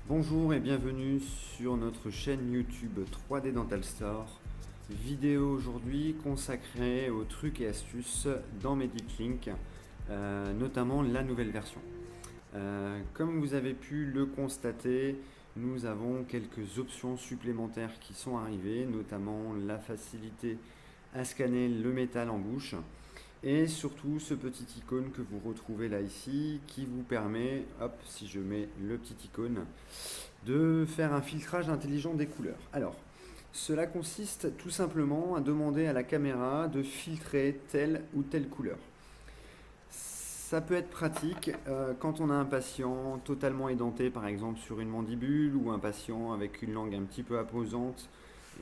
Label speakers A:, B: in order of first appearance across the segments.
A: Bonjour et bienvenue sur notre chaîne YouTube 3D Dental Store. Vidéo aujourd'hui consacrée aux trucs et astuces dans MediClinic, notamment la nouvelle version. Comme vous avez pu le constater, nous avons quelques options supplémentaires qui sont arrivées, notamment la facilité à scanner le métal en bouche. Et surtout ce petit icône que vous retrouvez là ici qui vous permet, hop, si je mets le petit icône, de faire un filtrage intelligent des couleurs. Alors, cela consiste tout simplement à demander à la caméra de filtrer telle ou telle couleur. Ça peut être pratique quand on a un patient totalement édenté, par exemple sur une mandibule, ou un patient avec une langue un petit peu apposante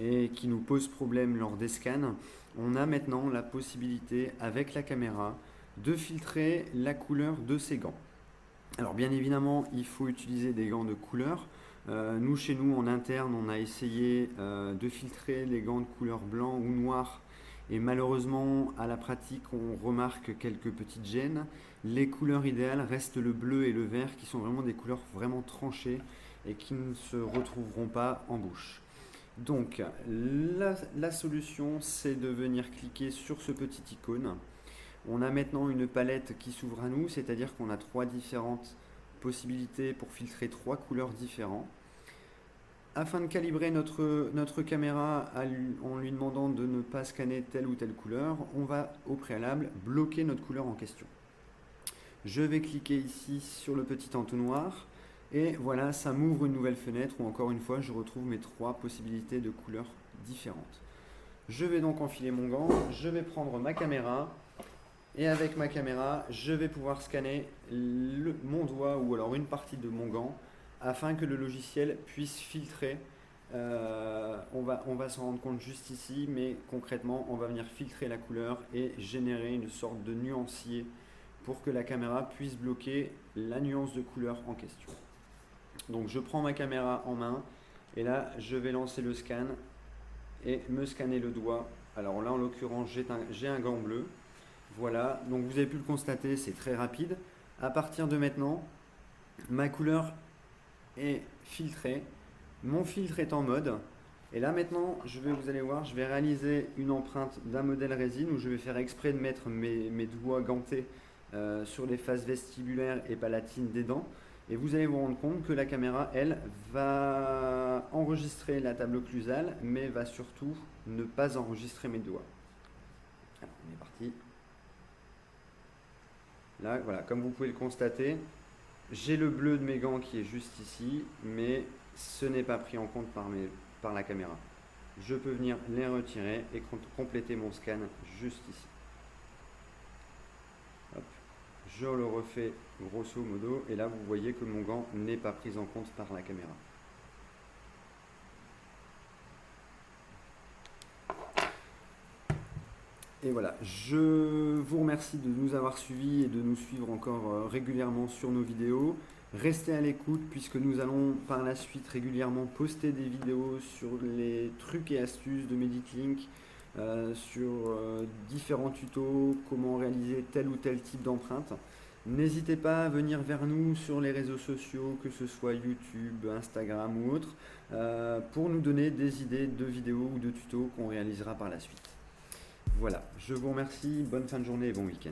A: et qui nous pose problème lors des scans. On a maintenant la possibilité, avec la caméra, de filtrer la couleur de ces gants. Alors bien évidemment, il faut utiliser des gants de couleur. Nous, chez nous, en interne, on a essayé de filtrer les gants de couleur blanc ou noir. Et malheureusement, à la pratique, on remarque quelques petites gênes. Les couleurs idéales restent le bleu et le vert, qui sont vraiment des couleurs vraiment tranchées et qui ne se retrouveront pas en bouche. Donc, la solution, c'est de venir cliquer sur ce petit icône. On a maintenant une palette qui s'ouvre à nous, c'est-à-dire qu'on a trois différentes possibilités pour filtrer trois couleurs différentes. Afin de calibrer notre caméra en lui demandant de ne pas scanner telle ou telle couleur, on va au préalable bloquer notre couleur en question. Je vais cliquer ici sur le petit entonnoir et voilà, ça m'ouvre une nouvelle fenêtre où encore une fois je retrouve mes trois possibilités de couleurs différentes. Je vais donc enfiler mon gant, je vais prendre ma caméra et avec ma caméra je vais pouvoir scanner mon doigt ou alors une partie de mon gant afin que le logiciel puisse filtrer. On va s'en rendre compte juste ici, mais concrètement on va venir filtrer la couleur et générer une sorte de nuancier pour que la caméra puisse bloquer la nuance de couleur en question. Donc je prends ma caméra en main et là je vais lancer le scan et me scanner le doigt. Alors là en l'occurrence j'ai un gant bleu. Voilà, donc vous avez pu le constater, c'est très rapide. À partir de maintenant, ma couleur est filtrée, mon filtre est en mode. Et là maintenant, vous allez voir, je vais réaliser une empreinte d'un modèle résine où je vais faire exprès de mettre mes doigts gantés sur les faces vestibulaires et palatines des dents. Et vous allez vous rendre compte que la caméra, elle, va enregistrer la table occlusale, mais va surtout ne pas enregistrer mes doigts. Alors, on est parti. Là, voilà, comme vous pouvez le constater, j'ai le bleu de mes gants qui est juste ici, mais ce n'est pas pris en compte par la caméra. Je peux venir les retirer et compléter mon scan juste ici. Hop. Je le refais grosso modo et là vous voyez que mon gant n'est pas pris en compte par la caméra. Et voilà, je vous remercie de nous avoir suivis et de nous suivre encore régulièrement sur nos vidéos. Restez à l'écoute puisque nous allons par la suite régulièrement poster des vidéos sur les trucs et astuces de MediClinic, sur différents tutos, comment réaliser tel ou tel type d'empreinte. N'hésitez pas à venir vers nous sur les réseaux sociaux, que ce soit YouTube, Instagram ou autre, pour nous donner des idées de vidéos ou de tutos qu'on réalisera par la suite. Voilà, je vous remercie, bonne fin de journée et bon week-end.